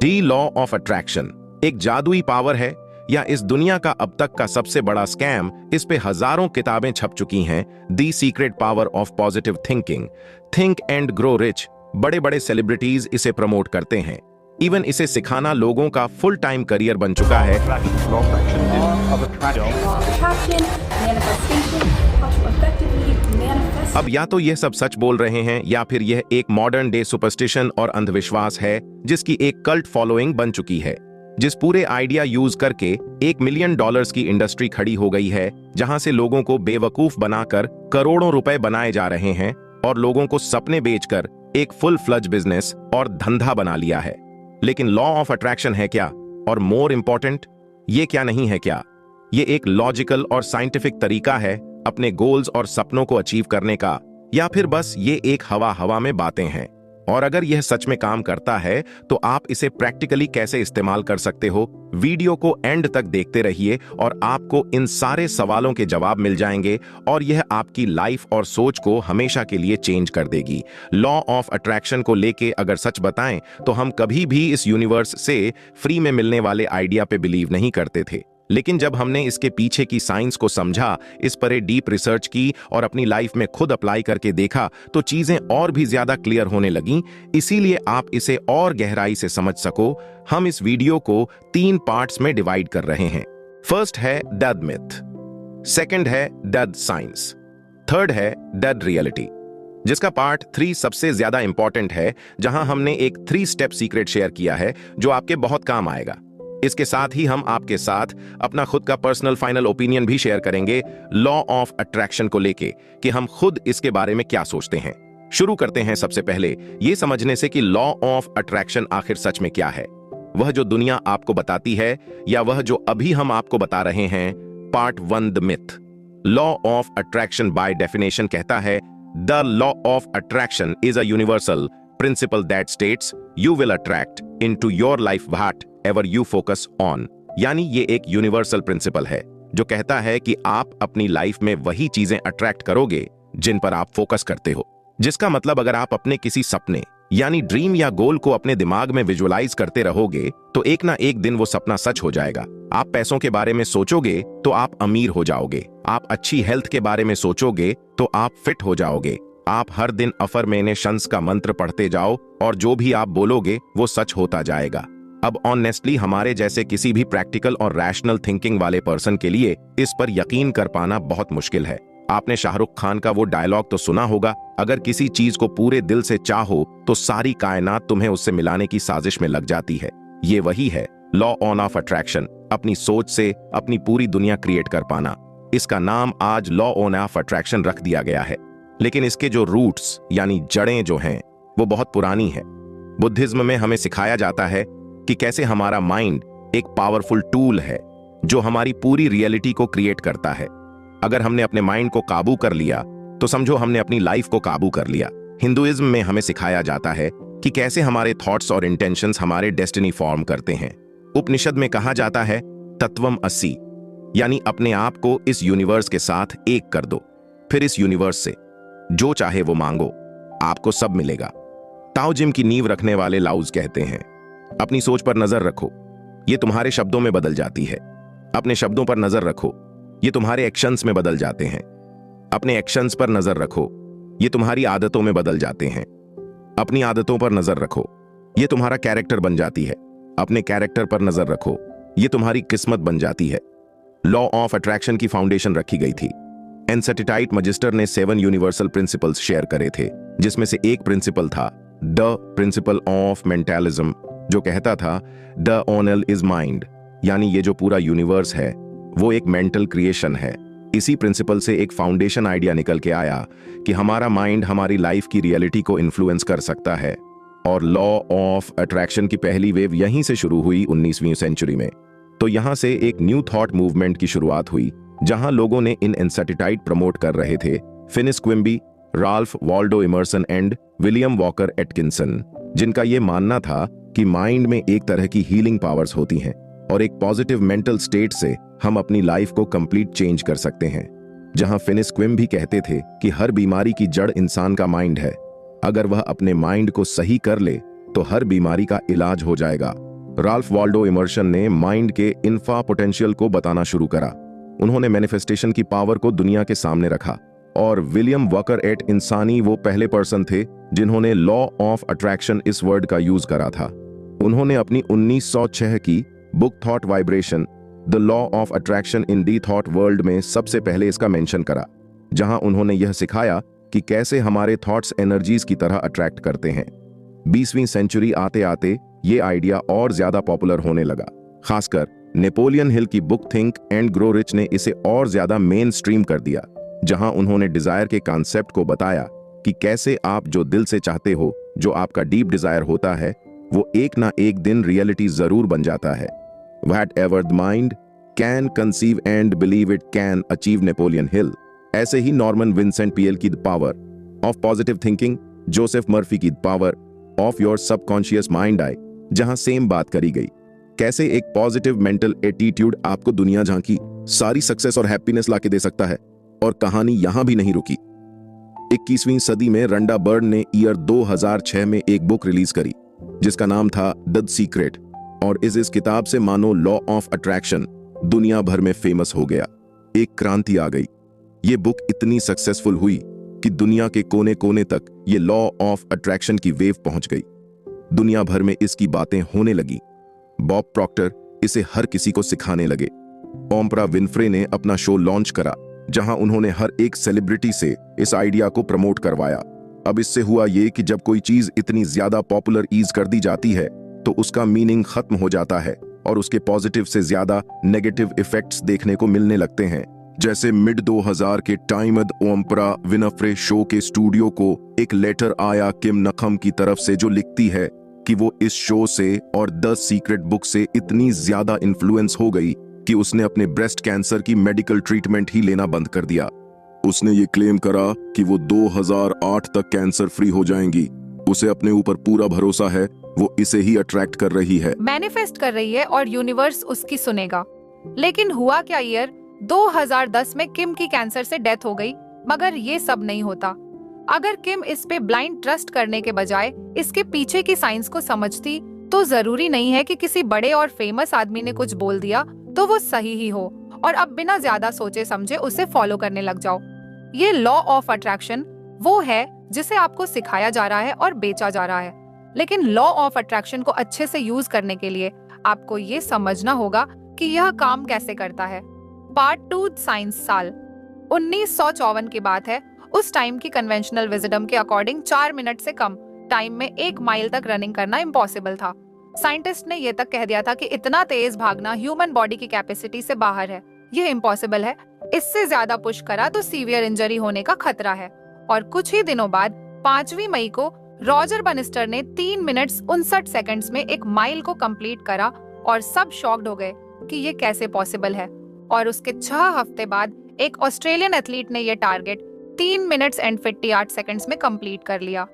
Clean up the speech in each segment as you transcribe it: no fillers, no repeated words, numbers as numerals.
D law of attraction एक जादुई power है या इस दुनिया का अब तक का सबसे बड़ा स्कैम? इस पे हजारों किताबें छप चुकी हैं। The secret power of positive thinking, think and grow rich. बड़े बड़े सेलिब्रिटीज इसे प्रमोट करते हैं। इवन इसे सिखाना लोगों का फुल टाइम करियर बन चुका है। अब या तो यह सब सच बोल रहे हैं या फिर यह एक मॉडर्न डे सुपरस्टिशन और अंधविश्वास है जिसकी एक कल्ट फॉलोइंग बन चुकी है। जिस पूरे आइडिया यूज करके $1 मिलियन की इंडस्ट्री खड़ी हो गई है, जहां से लोगों को बेवकूफ बनाकर करोड़ों रुपए बनाए जा रहे हैं और लोगों को सपने बेचकर एक फुल फ्लज बिजनेस और धंधा बना लिया है। लेकिन लॉ ऑफ अट्रैक्शन है क्या? और मोर इंपॉर्टेंट, ये क्या नहीं है क्या? ये एक लॉजिकल और साइंटिफिक तरीका है अपने गोल्स और सपनों को अचीव करने का, या फिर बस ये एक हवा में बातें हैं? और अगर यह सच में काम करता है तो आप इसे प्रैक्टिकली कैसे इस्तेमाल कर सकते हो? वीडियो को एंड तक देखते रहिए और आपको इन सारे सवालों के जवाब मिल जाएंगे और यह आपकी लाइफ और सोच को हमेशा के लिए चेंज कर देगी। लॉ ऑफ अट्रैक्शन को लेके अगर सच बताएं तो हम कभी भी इस यूनिवर्स से फ्री में मिलने वाले आइडिया पे बिलीव नहीं करते थे, लेकिन जब हमने इसके पीछे की साइंस को समझा, इस पर डीप रिसर्च की और अपनी लाइफ में खुद अप्लाई करके देखा तो चीजें और भी ज्यादा क्लियर होने लगीं। इसीलिए आप इसे और गहराई से समझ सको, हम इस वीडियो को 3 पार्ट्स में डिवाइड कर रहे हैं। फर्स्ट है डेड मिथ, सेकंड है डेड साइंस, थर्ड है डेड रियलिटी, जिसका पार्ट 3 सबसे ज्यादा इंपॉर्टेंट है, जहां हमने एक 3 स्टेप सीक्रेट शेयर किया है जो आपके बहुत काम आएगा। इसके साथ ही हम आपके साथ अपना खुद का पर्सनल फाइनल ओपिनियन भी शेयर करेंगे लॉ ऑफ अट्रैक्शन को लेके, कि हम खुद इसके बारे में क्या सोचते हैं। शुरू करते हैं सबसे पहले ये समझने से कि लॉ ऑफ अट्रैक्शन आखिर सच में क्या है। वह जो दुनिया आपको बताती है या वह जो अभी हम आपको बता रहे हैं? Part 1, the myth. Law of attraction by definition कहता है, the law of attraction is a universal principal that states you will attract into your life what ever you focus on. यानी ये एक यूनिवर्सल प्रिंसिपल है जो कहता है कि आप अपनी लाइफ में वही चीजें अट्रैक्ट करोगे जिन पर आप फोकस करते हो। जिसका मतलब अगर आप अपने किसी सपने यानी ड्रीम या गोल को अपने दिमाग में विजुअलाइज करते रहोगे तो एक ना एक दिन वो सपना सच हो जाएगा। आप पैसों के बारे में सोचोगे तो आप अमीर हो जाओगे। आप अच्छी हेल्थ के बारे में सोचोगे तो आप फिट हो जाओगे। आप हर दिन अफर्मेशंस का मंत्र पढ़ते जाओ और जो भी आप बोलोगे वो सच होता जाएगा। अब ऑनेस्टली हमारे जैसे किसी भी प्रैक्टिकल और रैशनल थिंकिंग वाले पर्सन के लिए इस पर यकीन कर पाना बहुत मुश्किल है। आपने शाहरुख खान का वो डायलॉग तो सुना होगा, अगर किसी चीज को पूरे दिल से चाहो तो सारी कायनात तुम्हें उससे मिलाने की साजिश में लग जाती है। ये वही है लॉ ऑफ अट्रैक्शन, अपनी सोच से अपनी पूरी दुनिया क्रिएट कर पाना। इसका नाम आज लॉ ऑफ अट्रैक्शन रख दिया गया है, लेकिन इसके जो रूट्स यानी जड़ें जो हैं वो बहुत पुरानी है। बुद्धिज्म में हमें सिखाया जाता है कि कैसे हमारा माइंड एक पावरफुल टूल है जो हमारी पूरी रियलिटी को क्रिएट करता है। अगर हमने अपने माइंड को काबू कर लिया तो समझो हमने अपनी लाइफ को काबू कर लिया। हिंदुइज्म में हमें सिखाया जाता है कि कैसे हमारे थॉट्स और इंटेंशंस हमारे डेस्टिनी फॉर्म करते हैं। उपनिषद में कहा जाता है तत्वम असि, यानी अपने आप को इस यूनिवर्स के साथ एक कर दो, फिर इस यूनिवर्स से जो चाहे वो मांगो, आपको सब मिलेगा। ताओजिम की नींव रखने वाले लाउज कहते हैं, अपनी सोच पर नजर रखो, ये तुम्हारे शब्दों में बदल जाती है। अपने शब्दों पर नजर रखो, ये तुम्हारे एक्शंस में बदल जाते हैं। अपने एक्शंस पर नजर रखो, ये तुम्हारी आदतों में बदल जाते हैं। अपनी आदतों पर नजर रखो, ये तुम्हारा कैरेक्टर बन जाती है। अपने कैरेक्टर पर नजर रखो, ये तुम्हारी किस्मत बन जाती है। लॉ ऑफ अट्रैक्शन की फाउंडेशन रखी गई थी। एनसेटिटाइट मजिस्टर ने 7 यूनिवर्सल प्रिंसिपल्स शेयर करे थे, जिसमें से एक प्रिंसिपल था द प्रिंसिपल ऑफ मेंटलिज्म, जो कहता था द ओनल इज माइंड, यानी ये जो पूरा यूनिवर्स है वो एक मेंटल क्रिएशन है। इसी प्रिंसिपल से एक फाउंडेशन आइडिया निकल के आया कि हमारा माइंड हमारी लाइफ की रियलिटी को इन्फ्लुएंस कर सकता है। और लॉ ऑफ अट्रैक्शन की पहली वेव यहीं से शुरू हुई 19वीं सेंचुरी में। तो यहां से एक न्यू थॉट मूवमेंट की शुरुआत हुई, जहां लोगों ने इन इंसेटिटाइट प्रमोट कर रहे थे finish Quimby, Ralph Waldo immersion and William walker Atkinson, जिनका ये मानना था कि माइंड में एक तरह की हीलिंग पावर्स होती हैं और एक पॉजिटिव मेंटल स्टेट से हम अपनी लाइफ को कंप्लीट चेंज कर सकते हैं। जहां फिनिस क्विम्बी कहते थे कि हर बीमारी की जड़ इंसान का माइंड है, अगर वह अपने माइंड को सही कर ले तो हर बीमारी का इलाज हो जाएगा। राल्फ वाल्डो इमर्सन ने माइंड के इन्फा पोटेंशियल को बताना शुरू करा। उन्होंने मैनिफेस्टेशन की पावर को दुनिया के सामने रखा। और विलियम वकर एट इंसानी वो पहले पर्सन थे जिन्होंने लॉ ऑफ अट्रैक्शन इस वर्ड का यूज करा था। उन्होंने अपनी 1906 की book thought vibration the law of attraction in the thought world में सबसे पहले इसका मेंशन करा, जहां उन्होंने यह सिखाया कि कैसे हमारे थॉट्स एनर्जीज की तरह अट्रैक्ट करते हैं। 20वीं सेंचुरी आते आते ये आइडिया और ज्यादा पॉपुलर होने लगा। खासकर नेपोलियन हिल की book think and grow rich ने इसे और ज्यादा मेन स्ट्रीम कर दिया, जहां उन्होंने डिजायर के कॉन्सेप्ट को बताया कि कैसे आप जो दिल से चाहते हो, जो आपका डीप डिजायर होता है, वो एक ना एक दिन रियलिटी जरूर बन जाता है। Whatever the mind can conceive and believe it can achieve Napoleon Hill. ऐसे ही नॉर्मन विंसेंट पीएल की the power of positive thinking, Joseph Murphy की the power of your subconscious mind I, जहां सेम बात करी गई, कैसे एक पॉजिटिव मेंटल एटीट्यूड आपको दुनिया झांकी सारी सक्सेस और हैप्पीनेस लाके दे सकता है। और कहानी यहां भी नहीं रुकी। 21वीं सदी में रंडा बर्न ने ईयर 2006 में एक बुक रिलीज करी जिसका नाम था द सीक्रेट, और इस किताब से मानो लॉ ऑफ अट्रैक्शन दुनिया भर में फेमस हो गया। एक क्रांति आ गई। ये बुक इतनी सक्सेसफुल हुई कि दुनिया के कोने कोने तक ये लॉ ऑफ अट्रैक्शन की वेव पहुंच गई। दुनिया भर में इसकी बातें होने लगी। बॉब प्रॉक्टर इसे हर किसी को सिखाने लगे। ओम्प्रा विनफ्रे ने अपना शो लॉन्च करा, जहां उन्होंने हर एक सेलिब्रिटी से इस आइडिया को प्रमोट करवाया। अब इससे हुआ ये कि जब कोई चीज इतनी ज्यादा पॉपुलर ईज कर दी जाती है तो उसका मीनिंग खत्म हो जाता है और उसके पॉजिटिव से ज्यादा नेगेटिव इफेक्ट्स देखने को मिलने लगते हैं। जैसे मिड 2000 के टाइमद ओम्प्रा विनफ्रे शो के स्टूडियो को एक लेटर आया किम नखम की तरफ से, जो लिखती है कि वो इस शो से और द सीक्रेट बुक से इतनी ज्यादा इन्फ्लुएंस हो गई कि उसने अपने ब्रेस्ट कैंसर की मेडिकल ट्रीटमेंट ही लेना बंद कर दिया। उसने ये क्लेम करा कि वो 2008 तक कैंसर फ्री हो जाएंगी। उसे अपने ऊपर पूरा भरोसा है, वो इसे ही अट्रैक्ट कर रही है, मैनिफेस्ट कर रही है और यूनिवर्स उसकी सुनेगा। लेकिन हुआ क्या, ईयर 2010 में किम की कैंसर से डेथ हो गई। मगर ये सब नहीं होता अगर किम इस पे ब्लाइंड ट्रस्ट करने के बजाय इसके पीछे की साइंस को समझती। तो जरूरी नहीं है कि किसी बड़े और फेमस आदमी ने कुछ बोल दिया तो वो सही ही हो, और अब बिना ज्यादा सोचे समझे उसे फॉलो करने लग जाओ। ये लॉ ऑफ अट्रैक्शन वो है जिसे आपको सिखाया जा रहा है और बेचा जा रहा है। लेकिन लॉ ऑफ अट्रैक्शन को अच्छे से यूज करने के लिए आपको ये समझना होगा कि यह काम कैसे करता है। Part 2 science. साल 1954 की बात है। उस टाइम की कन्वेंशनल विजडम के अकॉर्डिंग 4 मिनट से कम टाइम में 1 माइल तक रनिंग करना इम्पॉसिबल था। साइंटिस्ट ने यह तक कह दिया था कि इतना तेज भागना ह्यूमन बॉडी की कैपेसिटी से बाहर है, ये इम्पॉसिबल है। इससे ज्यादा पुश करा तो सीवियर इंजरी होने का खतरा है। और कुछ ही दिनों बाद 5वीं मई को रॉजर बनिस्टर ने 3 मिनट 59 सेकंड्स में 1 माइल को कंप्लीट करा और सब शॉक्ड हो गए कि ये कैसे पॉसिबल है। और उसके 6 हफ्ते बाद एक ऑस्ट्रेलियन एथलीट ने यह टारगेट 3 मिनट्स एंड 58 सेकंड्स में कंप्लीट कर लिया।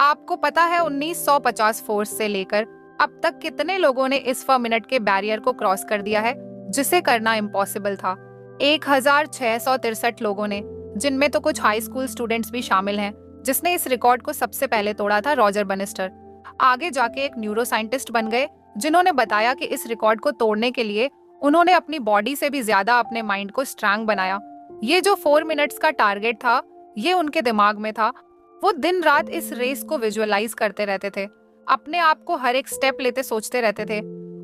आपको पता है 1950 फोर्स से लेकर अब तक कितने लोगों ने इस 4 मिनट के बैरियर को क्रॉस कर दिया है, जिसे करना इम्पॉसिबल था। 1663 लोगों ने, जिनमें तो कुछ हाई स्कूल स्टूडेंट्स भी शामिल हैं। जिसने इस रिकॉर्ड को सबसे पहले तोड़ा था रॉजर बनिस्टर। आगे जाके एक न्यूरो साइंटिस्ट बन गए, जिन्होंने बताया कि इस रिकॉर्ड को तोड़ने के लिए उन्होंने अपनी बॉडी से भी ज्यादा अपने माइंड को स्ट्रांग बनाया। ये जो 4 मिनट्स का टारगेट था, ये उनके दिमाग में था। वो दिन रात इस रेस को विजुअलाइज करते रहते थे, अपने आप को हर एक स्टेप लेते सोचते रहते थे।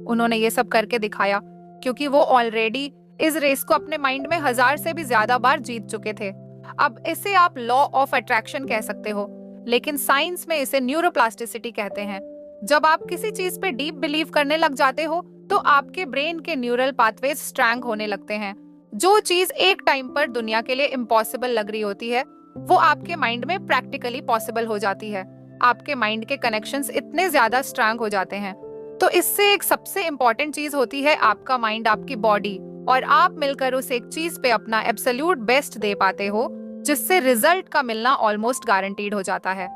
उन्होंने ये सब करके दिखाया क्योंकि वो ऑलरेडी इस रेस को अपने माइंड में 1000 से भी ज्यादा बार जीत चुके थे। अब इसे आप लॉ ऑफ अट्रैक्शन कह सकते हो, लेकिन साइंस में इसे न्यूरोप्लास्टिसिटी कहते हैं। जब आप किसी चीज पे डीप बिलीव करने लग जाते हो तो आपके ब्रेन के न्यूरल पाथवेज स्ट्रैंग होने लगते हैं। जो चीज एक टाइम पर दुनिया के लिए इम्पॉसिबल लग रही होती है, वो आपके माइंड में प्रैक्टिकली पॉसिबल हो जाती है। आपके माइंड के कनेक्शंस इतने ज्यादा स्ट्रॉन्ग हो जाते हैं। तो इससे एक सबसे इम्पोर्टेंट चीज होती है आपका माइंड, आपकी बॉडी, और आप मिलकर उस एक चीज पे अपना एब्सोल्यूट बेस्ट दे पाते हो, जिससे रिजल्ट का मिलना ऑलमोस्ट गारंटीड हो जाता है।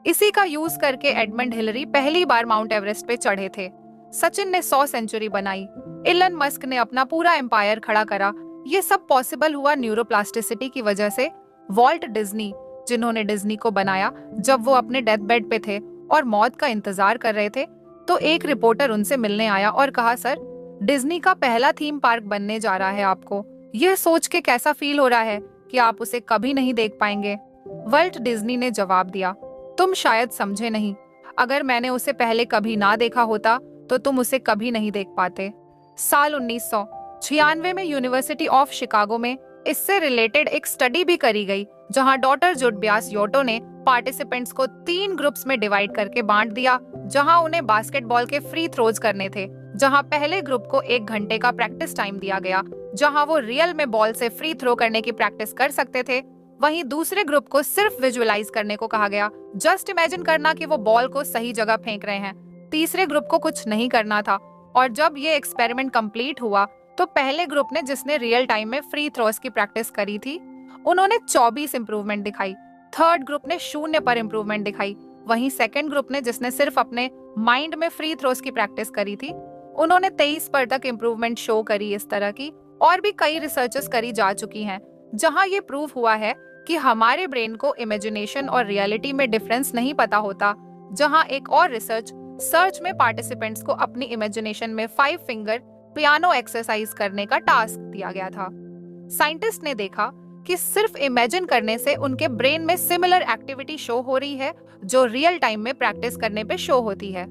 इसी का यूज करके एडमंड हिलरी पहली बार माउंट एवरेस्ट पे चढ़े थे। सचिन ने 100 सेंचुरी बनाई। इलन मस्क ने अपना पूरा एम्पायर खड़ा करा। ये सब पॉसिबल हुआ न्यूरोप्लास्टिसिटी की वजह से। वॉल्ट डिज्नी, जिन्होंने डिज्नी को बनाया जब वो अपने डेथ बेड पे थे और मौत का इंतजार कर रहे थे, तो एक रिपोर्टर उनसे मिलने आया और कहा, सर, डिज्नी का पहला थीम पार्क बनने जा रहा है, आपको यह सोच के कैसा फील हो रहा है कि आप उसे कभी नहीं देख पाएंगे? वॉल्ट डिज्नी ने जवाब दिया, तुम शायद समझे नहीं, अगर मैंने उसे पहले कभी ना देखा होता तो तुम उसे कभी नहीं देख पाते। साल 1996 में यूनिवर्सिटी ऑफ शिकागो में इससे रिलेटेड एक स्टडी भी करी गई, जहां डॉक्टर जुडब्यास योटो ने पार्टिसिपेंट्स को 3 ग्रुप्स में डिवाइड करके बांट दिया, जहां उन्हें बास्केटबॉल के फ्री थ्रोज करने थे। जहां पहले ग्रुप को 1 घंटे का प्रैक्टिस टाइम दिया गया, जहां वो रियल में बॉल से फ्री थ्रो करने की प्रैक्टिस कर सकते थे। वहीं दूसरे ग्रुप को सिर्फ विजुअलाइज करने को कहा गया, जस्ट इमेजिन करना कि वो बॉल को सही जगह फेंक रहे हैं। तीसरे ग्रुप को कुछ नहीं करना था। और जब ये एक्सपेरिमेंट कंप्लीट हुआ तो पहले ग्रुप ने, जिसने रियल टाइम में फ्री थ्रोस की प्रैक्टिस करी थी, उन्होंने 24 इंप्रूवमेंट दिखाई। थर्ड ग्रुप ने 0 पर इंप्रूवमेंट दिखाई। वहीं सेकंड ग्रुप ने, जिसने सिर्फ अपने माइंड में फ्री थ्रोस की प्रैक्टिस करी थी, उन्होंने 23 पर तक इंप्रूवमेंट शो करी। इस तरह की और भी कई रिसर्चेस करी जा चुकी हैं, जहां ये प्रूव हुआ है कि हमारे ब्रेन को इमेजिनेशन और रियलिटी में डिफरेंस नहीं पता होता। जहां एक और सर्च में पार्टिसिपेंट्स को अपनी इमेजिनेशन में 5 फिंगर पियानो एक्सरसाइज करने का टास्क दिया गया था। साइंटिस्ट ने देखा कि सिर्फ इमेजिन करने से उनके ब्रेन में सिमिलर एक्टिविटी शो हो रही है जो रियल टाइम में प्रैक्टिस करने पे शो होती है।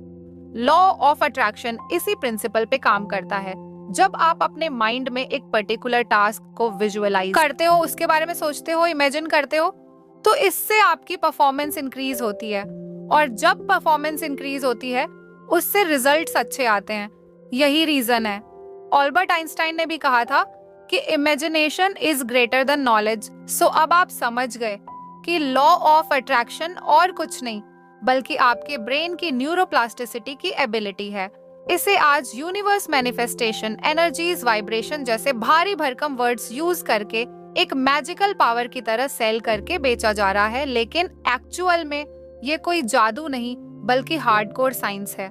लॉ ऑफ अट्रैक्शन इसी प्रिंसिपल पे काम करता है। जब आप अपने माइंड में एक पर्टिकुलर टास्क को विजुअलाइज करते हो, उसके बारे में सोचते हो, इमेजिन करते हो, तो इससे आपकी परफॉर्मेंस इंक्रीज होती है। और जब परफॉर्मेंस इंक्रीज होती है, उससे रिजल्ट्स अच्छे आते हैं। यही रीजन है। अल्बर्ट आइंस्टाइन ने भी कहा था कि imagination is greater than knowledge. So अब आप समझ गए कि लॉ ऑफ अट्रैक्शन और कुछ नहीं बल्कि आपके ब्रेन की न्यूरोप्लास्टिसिटी की एबिलिटी है। इसे आज यूनिवर्स, मैनिफेस्टेशन, एनर्जीज, वाइब्रेशन जैसे भारी भरकम वर्ड्स यूज करके एक मैजिकल पावर की तरह सेल करके बेचा जा रहा है, लेकिन एक्चुअल में ये कोई जादू नहीं बल्कि हार्डकोर साइंस है।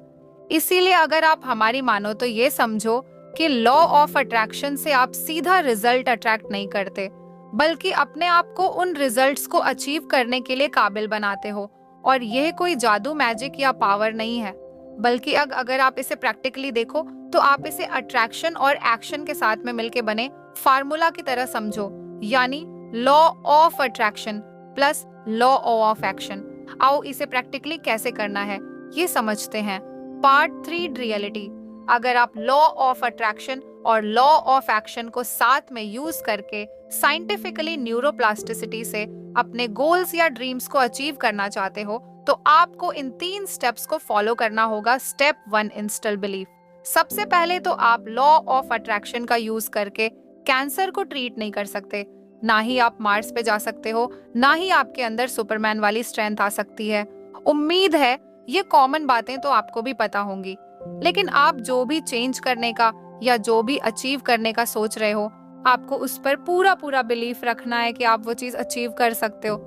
इसीलिए अगर आप हमारी मानो तो ये समझो कि लॉ ऑफ अट्रैक्शन से आप सीधा रिजल्ट अट्रैक्ट नहीं करते, बल्कि अपने आप को उन रिजल्ट्स को अचीव करने के लिए काबिल बनाते हो। और यह कोई जादू, मैजिक या पावर नहीं है, बल्कि अगर आप इसे प्रैक्टिकली देखो तो आप इसे अट्रैक्शन और एक्शन के साथ में मिलके बने फार्मूला की तरह समझो, यानी law of attraction plus law of action. आओ इसे प्रैक्टिकली कैसे करना है ये समझते हैं। Part 3, reality. अगर आप लॉ ऑफ अट्रैक्शन और लॉ ऑफ एक्शन को साथ में यूज करके साइंटिफिकली न्यूरोप्लास्टिसिटी से अपने गोल्स या ड्रीम्स को अचीव करना चाहते हो, तो आपको इन 3 स्टेप्स को फॉलो करना होगा। Step 1, install belief. सबसे पहले तो आप लॉ ऑफ अट्रैक्शन का यूज करके कैंसर को ट्रीट नहीं कर सकते। ना ही आप मार्स पे जा सकते हो, ना ही आपके अंदर सुपरमैन वाली स्ट्रेंथ आ सकती है। उम्मीद है ये कॉमन बातें तो आपको भी पता होंगी, लेकिन आप जो भी चेंज करने का या जो भी अचीव करने का सोच रहे हो, आपको उस पर पूरा बिलीफ रखना है कि आप वो चीज अचीव कर सकते हो।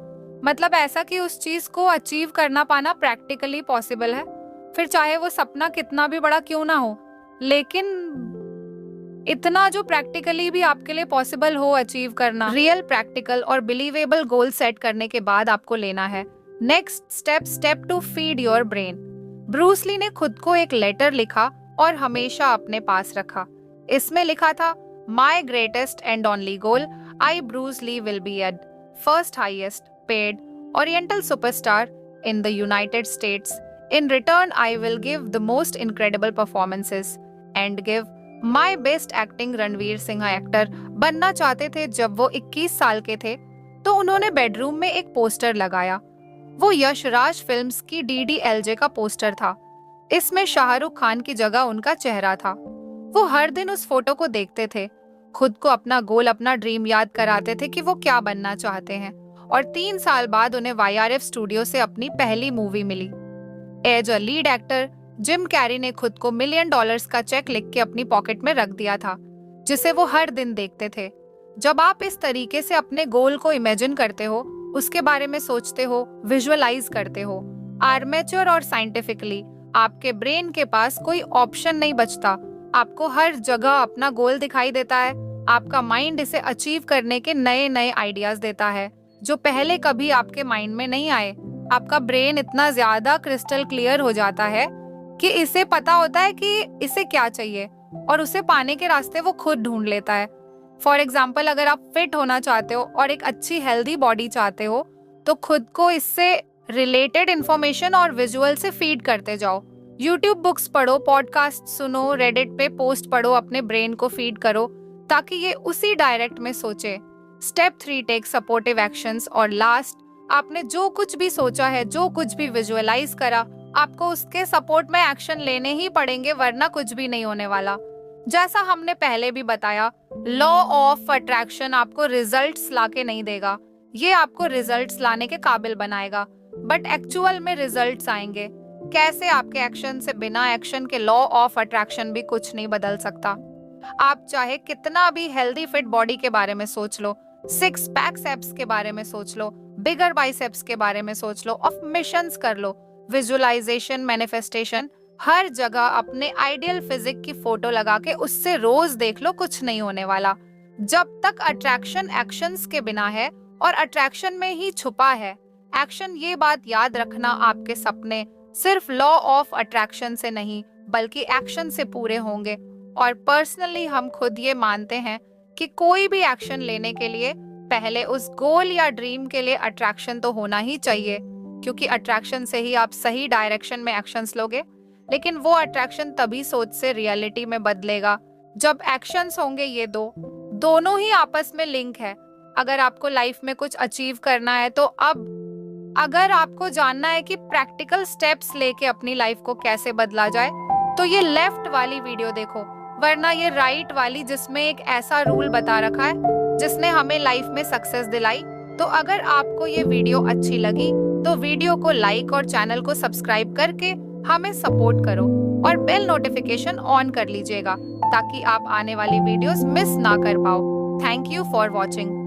मतलब ऐसा कि उस चीज को अचीव करना पाना प्रैक्टिकली पॉसिबल है, फिर चाहे वो सपना कितना भी बड़ा क्यों ना हो, लेकिन इतना जो प्रैक्टिकली भी आपके लिए पॉसिबल हो अचीव करना। रियल, प्रैक्टिकल और बिलीवेबल गोल सेट करने के बाद आपको लेना है next step, step 2, feed your brain. Bruce Lee ने खुद को एक लेटर लिखा और हमेशा अपने पास रखा। इसमें लिखा था, my greatest and only goal, I Bruce Lee will be at first highest paid oriental superstar in the United States. In return, I will give the most incredible performances and give my best acting. Ranveer Singh actor बनना चाहते थे। जब वो 21 साल के थे तो उन्होंने बेडरूम में एक पोस्टर लगाया। वो यशराज फिल्म्स की DDLJ का पोस्टर था। इसमें शाहरुख खान की जगह उनका चेहरा था। वो हर दिन उस फोटो को देखते थे, खुद को अपना गोल, अपना ड्रीम याद कराते थे कि वो क्या बनना चाहते हैं। और 3 साल बाद उन्हें YRF स्टूडियो से अपनी पहली मूवी मिली। As a lead actor Jim Carrey ने खुद को $1 मिलियन का चेक लिख के अपनी पॉकेट में रख दिया था, जिसे वो हर दिन देखते थे। जब आप इस तरीके से अपने गोल को इमेजिन करते हो, उसके बारे में सोचते हो, विजुअलाइज करते हो, आर्मेचर और साइंटिफिकली आपके ब्रेन के पास कोई ऑप्शन नहीं बचता। आपको हर जगह अपना गोल दिखाई देता है। आपका माइंड इसे अचीव करने के नए नए आइडियाज देता है जो पहले कभी आपके माइंड में नहीं आए। आपका ब्रेन इतना ज्यादा क्रिस्टल क्लियर हो जाता है कि इसे पता होता है कि इसे क्या चाहिए और उसे पाने के रास्ते वो खुद ढूंढ लेता है। फॉर एग्जाम्पल, अगर आप फिट होना चाहते हो और एक अच्छी हेल्दी बॉडी चाहते हो तो खुद को इससे रिलेटेड इंफॉर्मेशन और विजुअल से फीड करते जाओ। यूट्यूब बुक्स पढ़ो, पॉडकास्ट सुनो, रेडिट पे पोस्ट पढ़ो, अपने ब्रेन को फीड करो ताकि ये उसी डायरेक्ट में सोचे। Step 3, take supportive actions. और लास्ट, आपने जो कुछ भी सोचा है, जो कुछ भी विजुअलाइज करा, आपको उसके सपोर्ट में एक्शन लेने ही पड़ेंगे, वरना कुछ भी नहीं होने वाला। जैसा हमने पहले भी बताया, लॉ ऑफ अट्रैक्शन आपको रिजल्ट्स लाके नहीं देगा, ये आपको रिजल्ट्स लाने के काबिल बनाएगा, बट एक्चुअल में रिजल्ट्स आएंगे। कैसे? आपके एक्शन से। बिना एक्शन के लॉ ऑफ अट्रैक्शन भी कुछ नहीं बदल सकता। आप चाहे कितना भी हेल्दी फिट बॉडी के बारे में सोच लो, 6 पैक एब्स के बारे में सोच लो, बिगर बाइसेप्स के बारे में सोच लो, अफर्मेशंस कर लो, विजुअलाइजेशन, मैनिफेस्टेशन, हर जगह अपने आइडियल फिजिक की फोटो लगा के उससे रोज देख लो, कुछ नहीं होने वाला। जब तक अट्रैक्शन एक्शंस के बिना है और अट्रैक्शन में ही छुपा है एक्शन। ये बात याद रखना, आपके सपने सिर्फ लॉ ऑफ अट्रैक्शन से नहीं बल्कि एक्शन से पूरे होंगे। और पर्सनली हम खुद ये मानते हैं कि कोई भी एक्शन लेने के लिए पहले उस गोल या ड्रीम के लिए अट्रैक्शन तो होना ही चाहिए, क्योंकि अट्रैक्शन से ही आप सही डायरेक्शन में एक्शंस लोगे। लेकिन वो अट्रैक्शन तभी सोच से रियलिटी में बदलेगा जब एक्शंस होंगे। ये दोनों ही आपस में लिंक है। अगर आपको लाइफ में कुछ अचीव करना है तो अगर आपको जानना है कि प्रैक्टिकल स्टेप्स लेके अपनी लाइफ को कैसे बदला जाए तो ये लेफ्ट वाली वीडियो देखो, वरना ये राइट वाली जिसमें एक ऐसा रूल बता रखा है जिसने हमें लाइफ में सक्सेस दिलाई। तो अगर आपको ये वीडियो अच्छी लगी तो वीडियो को लाइक और चैनल को सब्सक्राइब करके हमें सपोर्ट करो और बेल नोटिफिकेशन ऑन कर लीजिएगा ताकि आप आने वाली वीडियोस मिस ना कर पाओ। Thank you for watching.